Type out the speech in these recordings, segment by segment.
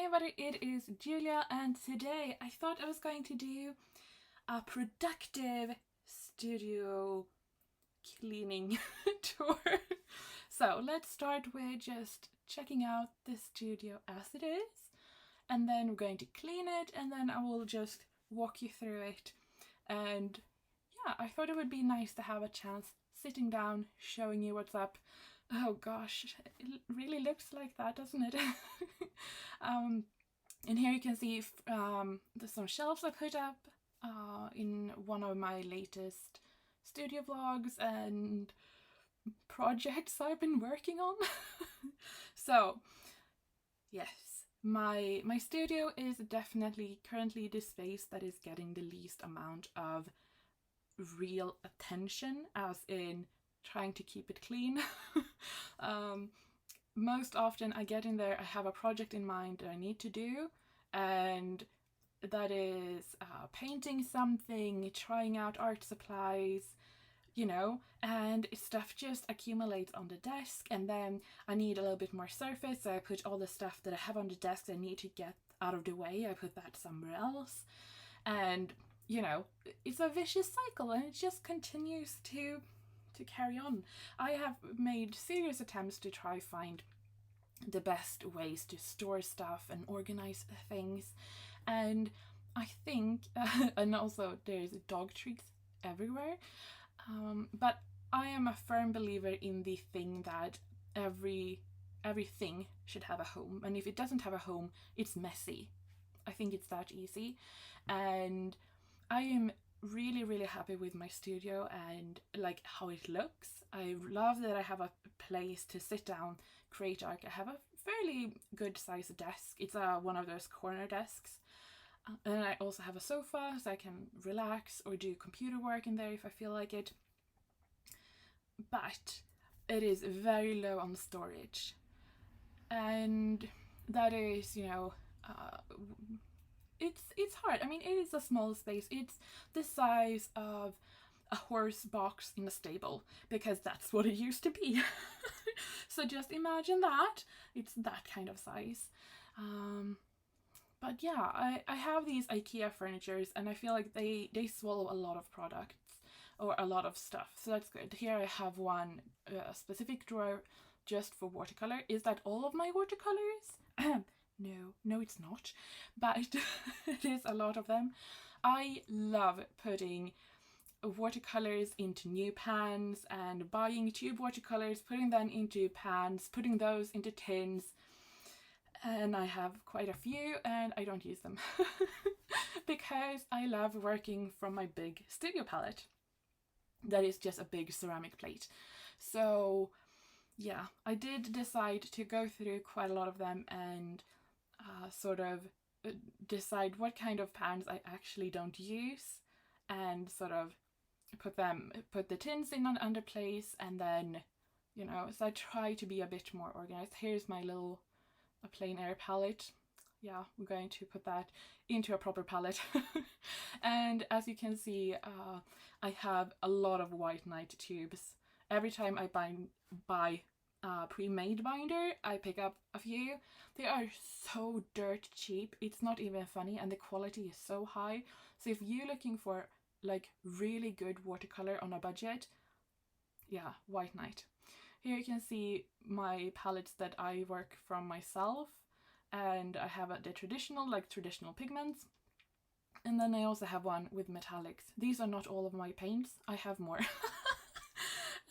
everybody, it is Julia, and today I thought I was going to do a productive studio cleaning tour. So let's start with just checking out the studio as it is, and then we're going to clean it, and then I will just walk you through it. And yeah, I thought it would be nice to have a chance sitting down, showing you what's up. Oh gosh, it really looks like that, doesn't it? And here you can see there's some shelves I put up in one of my latest studio vlogs and projects I've been working on. So yes, my studio is definitely currently the space that is getting the least amount of real attention, as in trying to keep it clean. Most often I get in there, I have a project in mind that I need to do, and that is painting something, trying out art supplies, and stuff just accumulates on the desk, and then I need a little bit more surface, so I put all the stuff that I have on the desk that I need to get out of the way, I put that somewhere else, and it's a vicious cycle, and it just continues to carry on. I have made serious attempts to try find the best ways to store stuff and organize things, and I think and also there's dog treats everywhere, but I am a firm believer in the thing that everything should have a home, and if it doesn't have a home, it's messy. I think it's that easy, and I am really happy with my studio and like how it looks. I love that I have a place to sit down, create art. I have a fairly good sized desk. It's one of those corner desks, and I also have a sofa so I can relax or do computer work in there if I feel like it, but it is very low on storage, and that is it's hard. I mean, it is a small space. It's the size of a horse box in a stable, because that's what it used to be. So just imagine that. It's that kind of size. But yeah, I have these IKEA furnitures, and I feel like they swallow a lot of products or a lot of stuff. So that's good. Here I have one specific drawer just for watercolor. Is that all of my watercolors? No, it's not, but it is a lot of them. I love putting watercolors into new pans and buying tube watercolors, putting them into pans, putting those into tins, and I have quite a few and I don't use them because I love working from my big studio palette that is just a big ceramic plate. So yeah, I did decide to go through quite a lot of them and sort of decide what kind of pans I actually don't use, and sort of put the tins in under place, and then so I try to be a bit more organized. Here's my little plein air palette. Yeah, we're going to put that into a proper palette. And as you can see, I have a lot of White Knight tubes. Every time I buy pre-made binder, I pick up a few. They are so dirt cheap, it's not even funny, and the quality is so high. So if you're looking for like really good watercolor on a budget, yeah, White Knight. Here you can see my palettes that I work from myself, and I have the traditional pigments, and then I also have one with metallics. These are not all of my paints, I have more.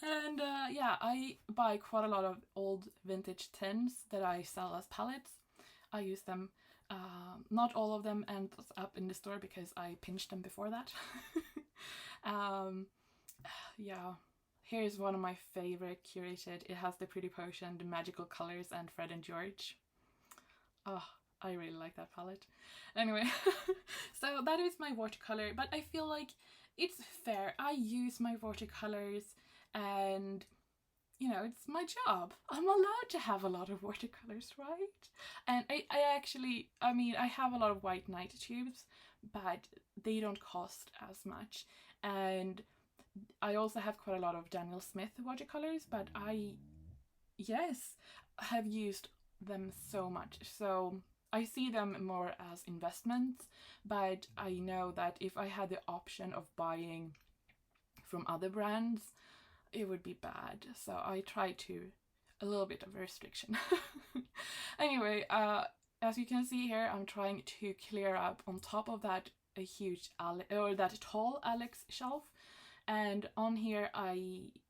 And yeah, I buy quite a lot of old vintage tins that I sell as palettes. I use them, not all of them end up in the store because I pinched them before that. Yeah, here's one of my favorite curated. It has the Pretty Potion, the Magical Colors, and Fred and George. Oh, I really like that palette. Anyway, so that is my watercolor, but I feel like it's fair. I use my watercolors, and it's my job. I'm allowed to have a lot of watercolors, right? And I have a lot of White Knight tubes, but they don't cost as much. And I also have quite a lot of Daniel Smith watercolors, but I have used them so much. So I see them more as investments, but I know that if I had the option of buying from other brands, it would be bad. So I try to, a little bit of a restriction. Anyway, as you can see here, I'm trying to clear up on top of that a huge that tall Alex shelf, and on here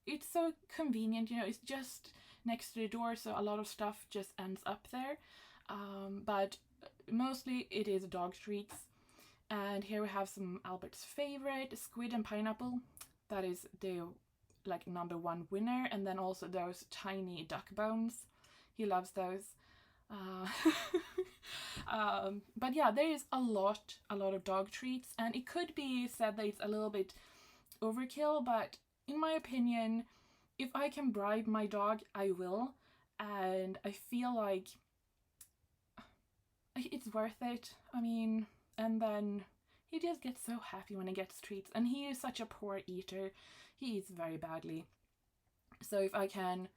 it's so convenient, you know, it's just next to the door, so a lot of stuff just ends up there. But mostly it is dog treats. And here we have some Albert's favorite, squid and pineapple. That is the like #1 winner. And then also those tiny duck bones. He loves those. But yeah, there is a lot of dog treats, and it could be said that it's a little bit overkill, but in my opinion, if I can bribe my dog, I will. And I feel like it's worth it. I mean, and then he just gets so happy when he gets treats, and he is such a poor eater. He eats very badly. So if I can,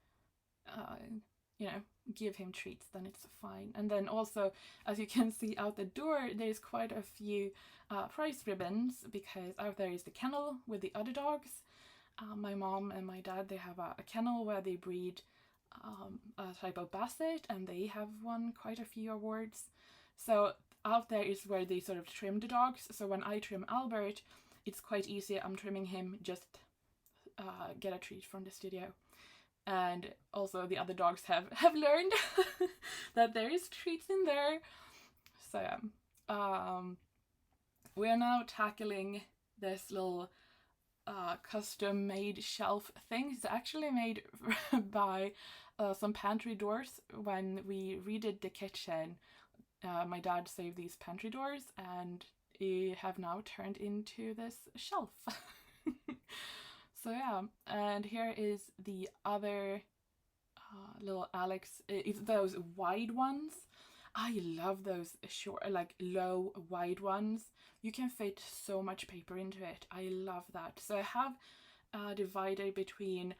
you know, give him treats, then it's fine. And then also, as you can see out the door, there's quite a few prize ribbons, because out there is the kennel with the other dogs. My mom and my dad, they have a kennel where they breed a type of basset, and they have won quite a few awards. So out there is where they sort of trim the dogs. So when I trim Albert, it's quite easy. I'm trimming him, just get a treat from the studio. And also the other dogs have learned that there is treats in there. So we're now tackling this little custom made shelf thing. It's actually made by some pantry doors. When we redid the kitchen, my dad saved these pantry doors, and they have now turned into this shelf. So yeah, and here is the other little Alex. It's those wide ones. I love those short, like low, wide ones. You can fit so much paper into it. I love that. So I have divided between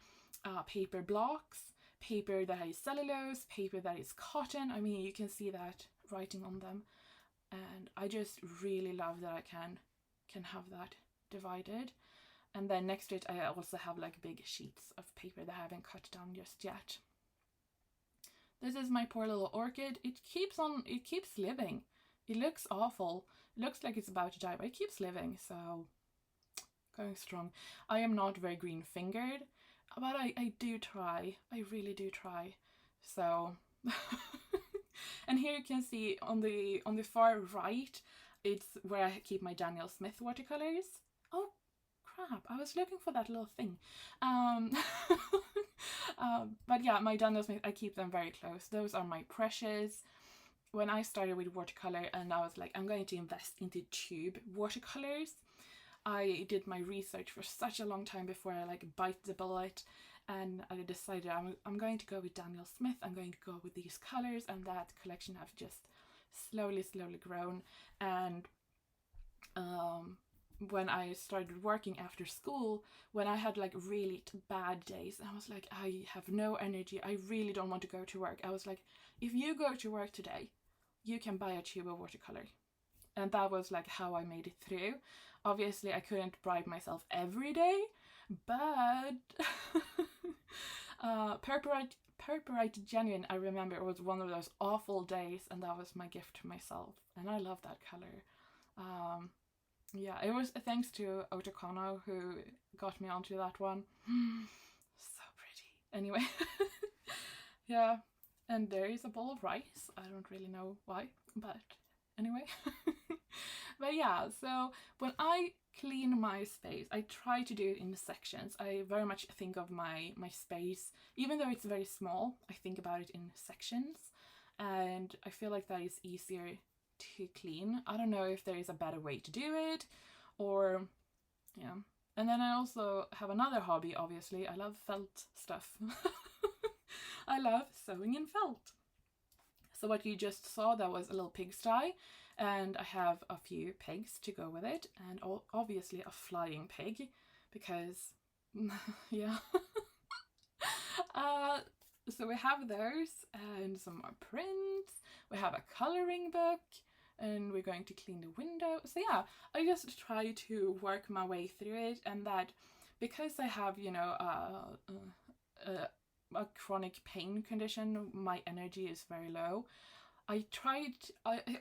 paper blocks, paper that is cellulose, paper that is cotton. I mean, you can see that writing on them. And I just really love that I can have that divided. And then next to it, I also have like big sheets of paper that I haven't cut down just yet. This is my poor little orchid. It keeps living. It looks awful. It looks like it's about to die, but it keeps living, so going strong. I am not very green fingered, but I do try. I really do try. So and here you can see on the far right, it's where I keep my Daniel Smith watercolors. Oh crap, I was looking for that little thing. But yeah, my Daniel Smith, I keep them very close. Those are my precious. When I started with watercolor and I was like, I'm going to invest into tube watercolors, I did my research for such a long time before I like bite the bullet, and I decided I'm going to go with Daniel Smith. I'm going to go with these colors, and that collection have just slowly grown. And when I started working after school, when I had like really bad days, I was like, I have no energy, I really don't want to go to work. I was like, if you go to work today, you can buy a tube of watercolor. And that was like how I made it through. Obviously, I couldn't bribe myself every day, but Purpurite Genuine, I remember it was one of those awful days, and that was my gift to myself. And I love that color. Yeah, it was thanks to Otokano who got me onto that one. So pretty. Anyway, yeah, and there is a bowl of rice. I don't really know why, but anyway. But yeah, so when I clean my space, I try to do it in sections. I very much think of my space, even though it's very small, I think about it in sections, and I feel like that is easier to clean. I don't know if there is a better way to do it, or yeah. And then I also have another hobby, obviously. I love felt stuff. I love sewing in felt. So what you just saw, that was a little pigsty, and I have a few pigs to go with it, and obviously a flying pig, because yeah. So we have those and some more prints. We have a coloring book and we're going to clean the window. So yeah, I just try to work my way through it, and that because I have, you know, a chronic pain condition, my energy is very low. I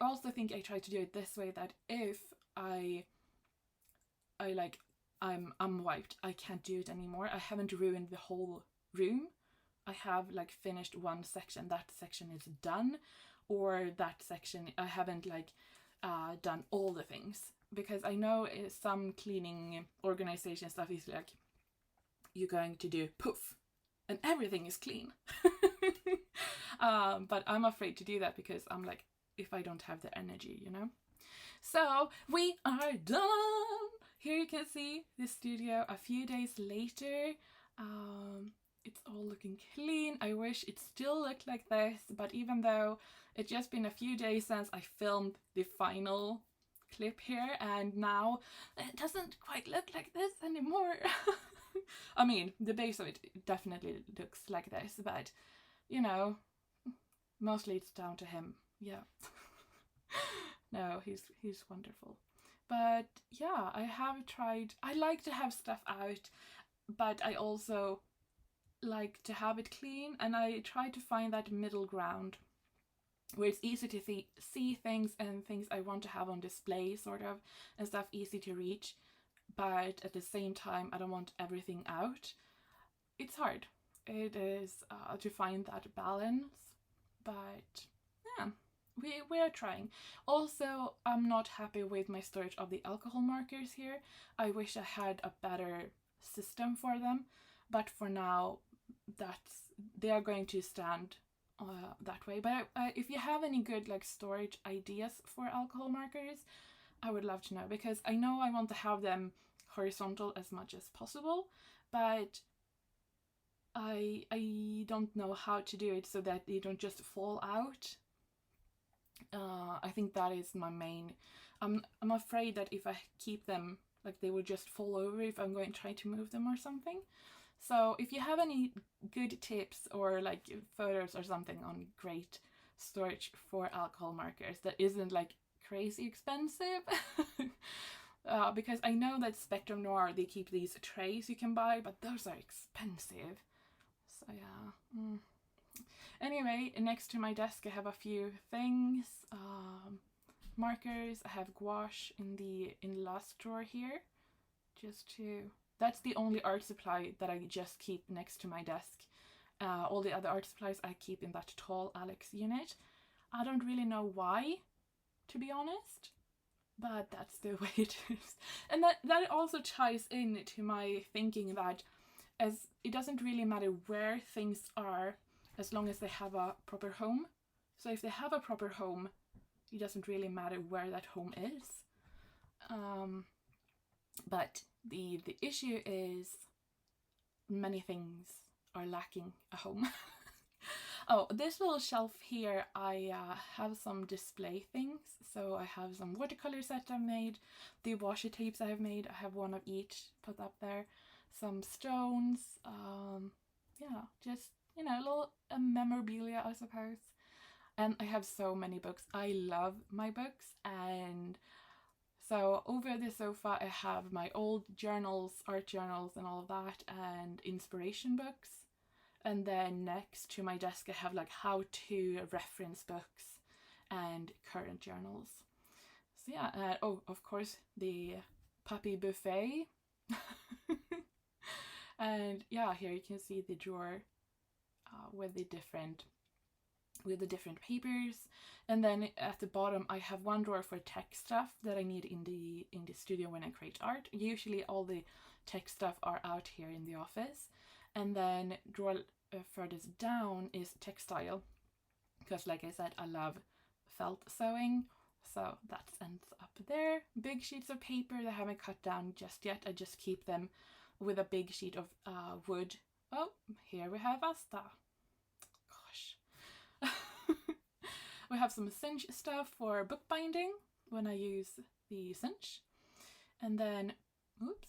also think I try to do it this way, that if I'm wiped, I can't do it anymore. I haven't ruined the whole room. I have like finished one section, that section is done, or that section I haven't like done all the things, because I know some cleaning organization stuff is like you're going to do poof and everything is clean. But I'm afraid to do that because I'm like, if I don't have the energy, you know. So we are done. Here you can see the studio a few days later. It's all looking clean. I wish it still looked like this, but even though it's just been a few days since I filmed the final clip here, and now it doesn't quite look like this anymore. I mean, the base of it definitely looks like this, but you know, mostly it's down to him. Yeah. No, he's wonderful. But yeah, I have tried. I like to have stuff out, but I also like to have it clean, and I try to find that middle ground where it's easy to see things, and things I want to have on display sort of, and stuff easy to reach, but at the same time I don't want everything out. It's hard. It is to find that balance, but yeah, we are trying. Also, I'm not happy with my storage of the alcohol markers here. I wish I had a better system for them, but for now they are going to stand that way. But if you have any good like storage ideas for alcohol markers, I would love to know, because I know I want to have them horizontal as much as possible, but I don't know how to do it so that they don't just fall out. I think that is my main. I'm afraid that if I keep them, like, they will just fall over if I'm going to try to move them or something. So if you have any good tips or like photos or something on great storage for alcohol markers that isn't like crazy expensive, because I know that Spectrum Noir, they keep these trays you can buy, but those are expensive. So yeah. Anyway, next to my desk I have a few things. Markers. I have gouache in the last drawer here. That's the only art supply that I just keep next to my desk. All the other art supplies I keep in that tall Alex unit. I don't really know why, to be honest, but that's the way it is. And that also ties in to my thinking that as it doesn't really matter where things are as long as they have a proper home. So if they have a proper home, it doesn't really matter where that home is. But the issue is many things are lacking a home. Oh, this little shelf here, I have some display things. So I have some watercolor sets I've made, the washi tapes I've made, I have one of each put up there, some stones, yeah, just, you know, a little memorabilia, I suppose. And I have so many books. I love my books, and so over the sofa I have my old journals, art journals and all of that, and inspiration books. And then next to my desk I have like how-to reference books and current journals. So yeah, oh, of course, the puppy buffet. And yeah, here you can see the drawer with the different papers, and then at the bottom I have one drawer for tech stuff that I need in the studio when I create art. Usually all the tech stuff are out here in the office, and then drawer furthest down is textile, because like I said, I love felt sewing, so that ends up there. Big sheets of paper that I haven't cut down just yet, I just keep them with a big sheet of wood. Oh, here we have Asta. Gosh. We have some cinch stuff for bookbinding when I use the cinch. And then, oops,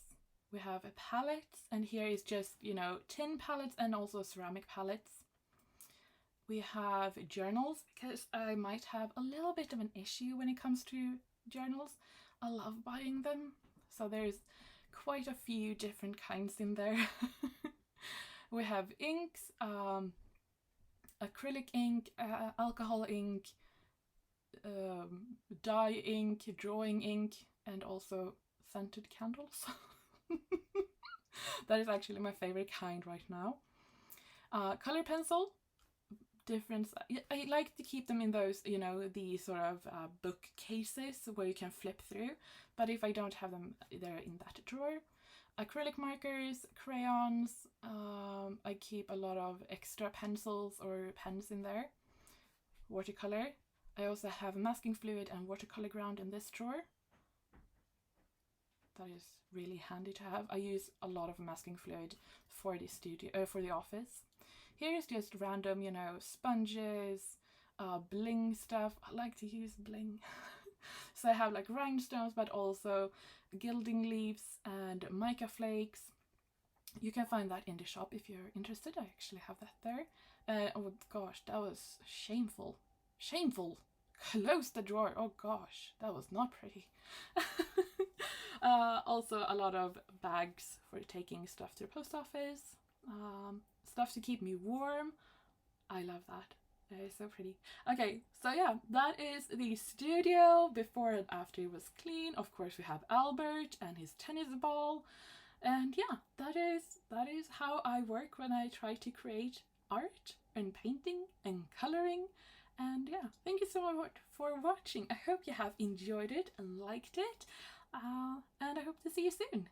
we have palettes, and here is just, you know, tin palettes and also ceramic palettes. We have journals, because I might have a little bit of an issue when it comes to journals. I love buying them, so there's quite a few different kinds in there. We have inks, acrylic ink, alcohol ink, dye ink, drawing ink, and also scented candles. That is actually my favorite kind right now. Color pencil, different. I like to keep them in those, you know, the sort of book cases where you can flip through, but if I don't have them, they're in that drawer. Acrylic markers, crayons, I keep a lot of extra pencils or pens in there. Watercolor, I also have masking fluid and watercolor ground in this drawer. That is really handy to have. I use a lot of masking fluid for the studio, for the office. Here is just random, you know, sponges, bling stuff. I like to use bling. So I have like rhinestones, but also gilding leaves and mica flakes. You can find that in the shop if you're interested. I actually have that there. Oh gosh, that was shameful. Shameful. Close the drawer. Oh gosh, that was not pretty. Also a lot of bags for taking stuff to the post office. Stuff to keep me warm. I love that. That is so pretty. Okay, so yeah, that is the studio before and after it was clean. Of course, we have Albert and his tennis ball. And yeah, that is how I work when I try to create art and painting and coloring. And yeah, thank you so much for watching. I hope you have enjoyed it and liked it. And I hope to see you soon.